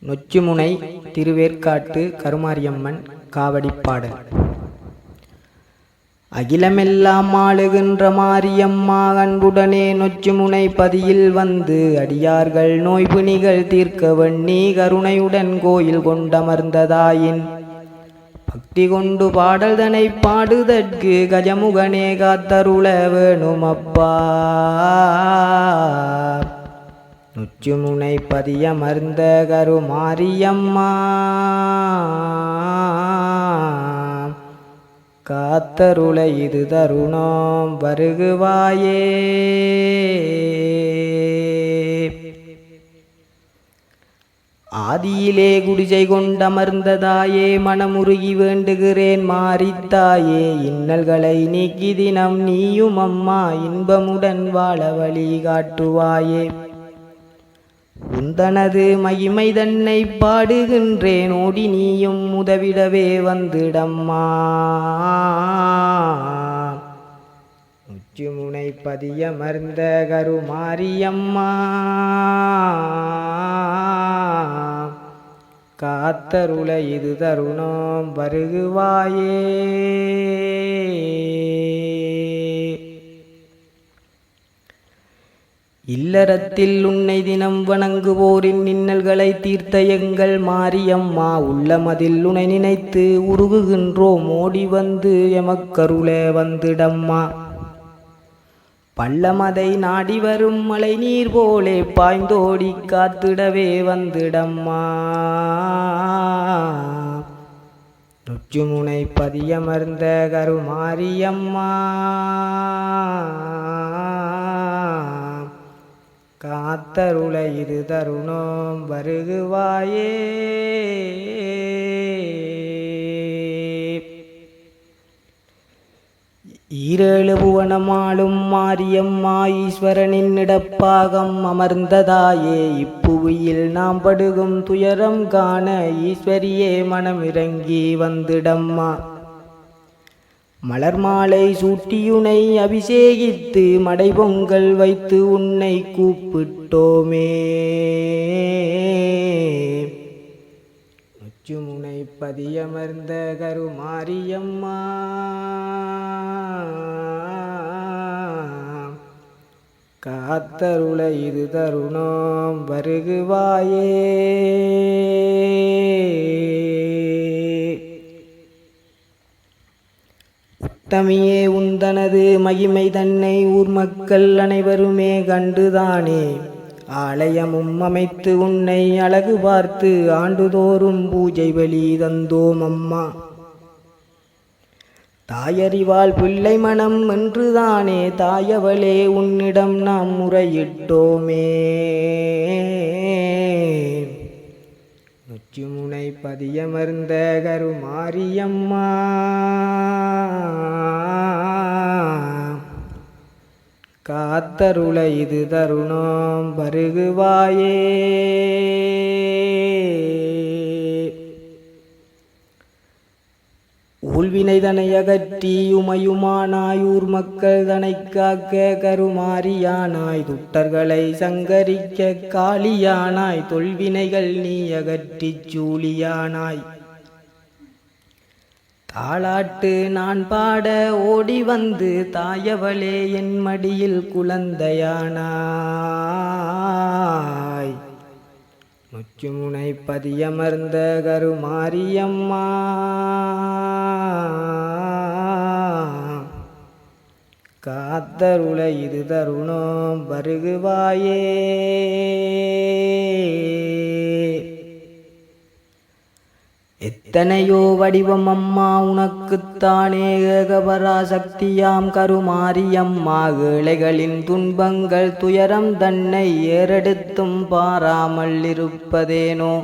நொச்சிமுனை திருவேற்காட்டு கருமாரியம்மன் காவடிப்பாடல். அகிலமெல்லாம் ஆளுகின்ற மாரியம்மா அன்புடனே நொச்சிமுனை பதியில் வந்து அடியார்கள் நோய்பிணிகள் தீர்க்க வண்ணி கருணையுடன் கோயில் கொண்டமர்ந்ததாயின் பக்தி கொண்டு பாடல் தனை பாடுதற்கு கஜமுகனே காத்தருள வேணுமப்பா. நொச்சிமுனை பதியமர்ந்த கருமாரியம்மா காத்தருள இது தருணம் வருகுவாயே. ஆதியிலே குடிசை கொண்டமர்ந்ததாயே மனமுருகி வேண்டுகிறேன் மாரித்தாயே. இன்னல்களை நீக்கி தினம் நீயும் அம்மா இன்பமுடன் வாழ வழி காட்டுவாயே. உந்தனது மகிமை தன்னை பாடுகின்றேன் ஓடி நீயும் உதவிடவே வந்திடம்மா. நொச்சிமுனை பதியமர்ந்த கருமாரியம்மா காத்தருள இது தருணம் வருகுவாயே. இல்லறத்தில் உன்னை தினம் வணங்குவோரின் இன்னல்களை தீர்த்த எங்கள் மாரியம்மா உள்ளமதில் உன்னை நினைத்து உருகுகின்றோம் ஓடி வந்து எமக்கருளே வந்திடம்மா. பள்ளமதை நாடி வரும் மழை நீர் போலே பாய்ந்தோடி காத்திடவே வந்திடம்மா. நொச்சிமுனை பதியமர்ந்த கருமாரியம்மா காத்தருள இது தருணம் வருகுவாயே. ஈரேழு புவனமாளும் மாரியம்மா ஈஸ்வரனின் இடப்பாகம் அமர்ந்ததாயே. இப்புவியில் நாம் படுகும் துயரம் காண ஈஸ்வரியே மனமிறங்கி வந்திடம்மா. மலர் மாலை சூட்டியுனை அபிஷேகித்து மடை பொங்கல் வைத்து உன்னை கூப்பிட்டோமே. நொச்சிமுனை பதியமர்ந்த கருமாரியம்மா காத்தருள இது தருணம் வருகுவாயே. உத்தமியே உந்தனது மகிமை தன்னை ஊர் மக்கள் அனைவருமே கண்டுதானே ஆலயமும் அமைத்து உன்னை அழகு பார்த்து ஆண்டுதோறும் பூஜை வழி தந்தோம் அம்மா. தாயறிவாள் பிள்ளை மனம் என்றுதானே தாயவளே உன்னிடம் நாம் முறையிட்டோமே. நொச்சிமுனை பதியமர்ந்த கருமாரியம்மா காத்தருள இது தருணம் வருகுவாயே. ஊழ்வினை தனை அகற்றி உமையுமானாய் ஊர் மக்கள் தனை காக்க கருமாரியானாய். துட்டர்களை சங்கரிக்க காளியானாய் தொல்வினைகள் நீ அகற்றிச் சூழியானாய். தாளாட்டு நான் பாட ஓடி வந்து தாயவளே என் மடியில் குழந்தையானாய். நொச்சிமுனை பதியமர்ந்த கருமாரியம்மா காத்தருள இது தருணம் வருகுவாயே. எத்தனையோ வடிவம் அம்மா உனக்குத்தானே ஏகபராசக்தியாம் கருமாரியம்மா. ஏழைகளின் துன்பங்கள் துயரம் தன்னை ஏறெடுத்தும் பாராமல் இருப்பதேனோ.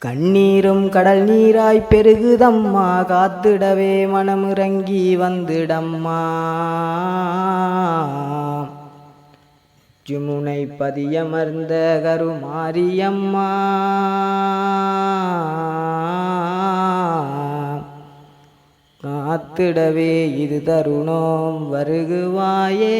கண்ணீரும் கடல் நீராய் பெருகுதம்மா காத்திடவே மனமிறங்கி வந்திடம்மா. நொச்சிமுனை பதியமர்ந்த கருமாரியம்மா காத்திடவே இது தருணம் வருகுவாயே.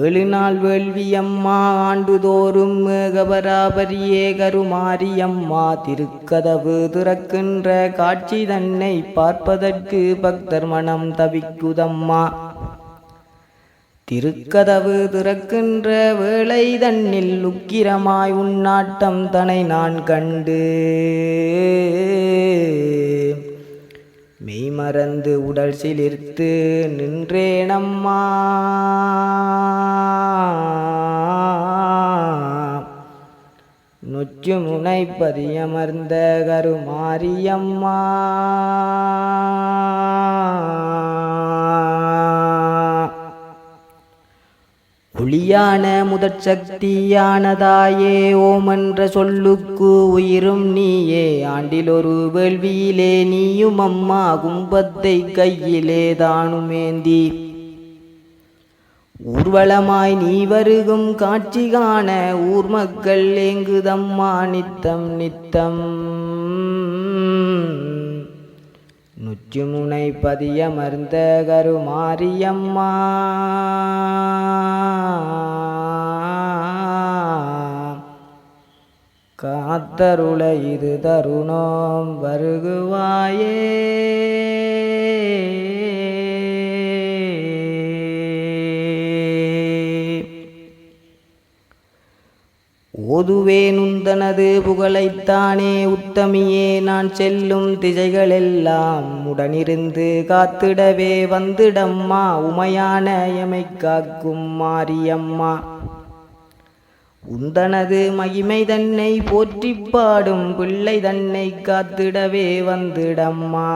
ஏழு நாள் வேள்வியம்மா ஆண்டுதோறும் ஏகபராபரியே கருமாரியம்மா திருக்கதவு திறக்கின்ற காட்சி தன்னை பார்ப்பதற்கு பக்தர் மனம் தவிக்குதம்மா. திருக்கதவு திறக்கின்ற வேளை தன்னில் உக்கிரமாய் உன்னாட்டம் தனை நான் கண்டு மெய்மறந்து உடல் சிலிர்த்து நின்றேனம்மா. நொச்சு முனை பதியமர்ந்த கருமாரியம்மா. ஒளியான முதற்சக்தியானதாயே ஓம் என்ற சொல்லுக்கு உயிரும் நீயே. ஆண்டிலொரு வேள்வியிலே நீயும் அம்மா கும்பத்தை கையிலே தானுமேந்தி ஊர்வலமாய் நீ வருகும் காட்சி காண ஊர் மக்கள் ஏங்குதம்மா நித்தம் நித்தம். நொச்சுமுனை பதியமர்ந்த கருமாரியம்மா. காத்தருள இது தருணம் வருகுவாயே. ஓதுவேன் உந்தனது புகழைத்தானே உத்தமியே. நான் செல்லும் திசைகளெல்லாம் உடனிருந்து காத்திடவே வந்திடம்மா. உமையான எமை காக்கும் மாரியம்மா. உந்தனது மகிமை தன்னை போற்றி பாடும் பிள்ளை தன்னை காத்திடவே வந்திடம்மா.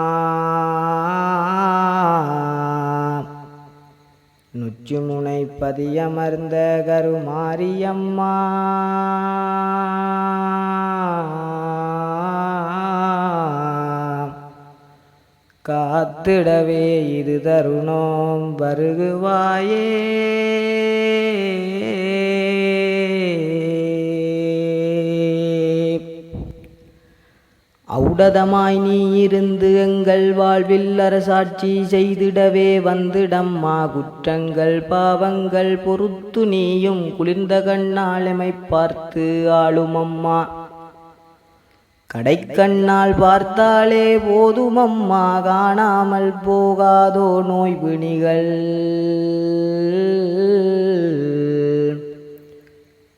நொச்சுமுனை பதியமர்ந்த கருமாரியம்மா. காத்திடவே இது தருணம் வருகுவாயே. ஔடதமாய் நீ இருந்து எங்கள் வாழ்வில் அரசாட்சி செய்திடவே வந்திடம்மா. குற்றங்கள் பாவங்கள் பொறுத்து நீயும் குளிர்ந்த கண்ணால் எமை பார்த்து ஆளுமம்மா. கடைக்கண்ணால் பார்த்தாலே போதுமம்மா காணாமல் போகாதோ நோய் பிணிகள்.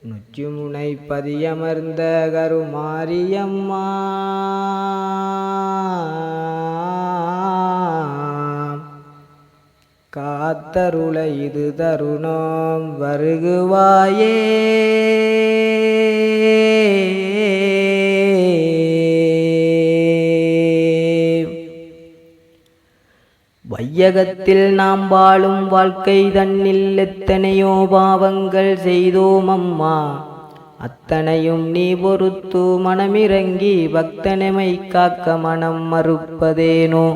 நொச்சுமுனை பதியமர்ந்த கருமாரியம்மா. காத்தருள இது தருணம் வருகுவாயே. வையகத்தில் நாம் வாழும் வாழ்க்கை தன்னில் எத்தனையோ பாவங்கள் செய்தோம் அம்மா. அத்தனையும் நீ பொறுத்து மனமிறங்கி பக்தனமை காக்க மனம் மறுப்பதேனோ.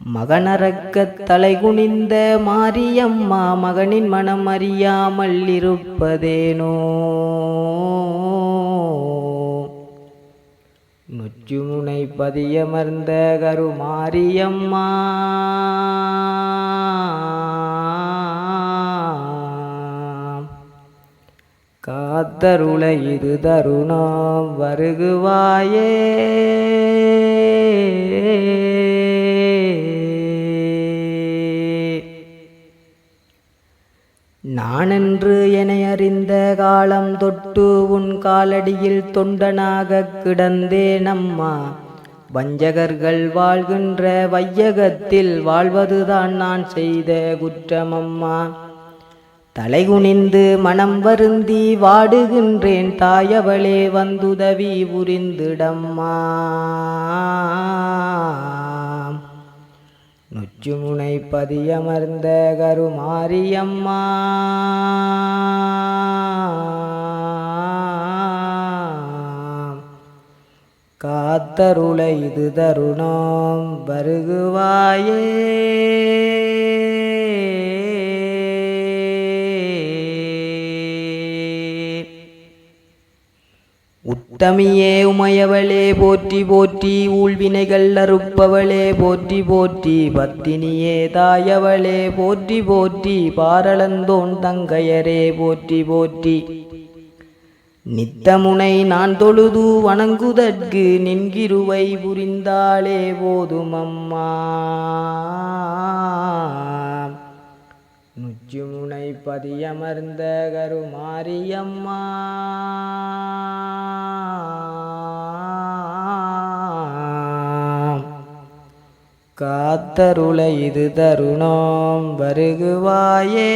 மகனறக்கத் தலை குனிந்த மாரியம்மா மகனின் மனம் அறியாமல் இருப்பதேனோ. நொச்சுமுனை பதியமர்ந்த கருமாரியம்மா. காத்தருள இது தருணம் வருகுவாயே. நானென்று என அறிந்த காலம் தொட்டு உன் காலடியில் தொண்டனாக கிடந்தேனம்மா. வஞ்சகர்கள் வாழ்கின்ற வையகத்தில் வாழ்வதுதான் நான் செய்த குற்றமம்மா. தலைகுனிந்து மனம் வருந்தி வாடுகின்றேன் தாயவளே வந்துதவி புரிந்திடம்மா. நொச்சுமுனை பதியமர்ந்த கருமாரியம்மா. காத்தருள இது தருணம் வருகுவாயே. உத்தமியே உமையவளே போற்றி போற்றி, ஊழ்வினைகள் அறுப்பவளே போற்றி போற்றி, பத்தினியே தாயவளே போற்றி போற்றி, பாரளந்தோன் தங்கையரே போற்றி போற்றி. நித்தமுனை நான் தொழுது வணங்குதற்கு நின்கிருவை புரிந்தாளே போதுமம்மா. நுச்சுமுனை பதியமர்ந்த கருமாரியம்மா. காத்தருள இது தருணம் வருகுவாயே.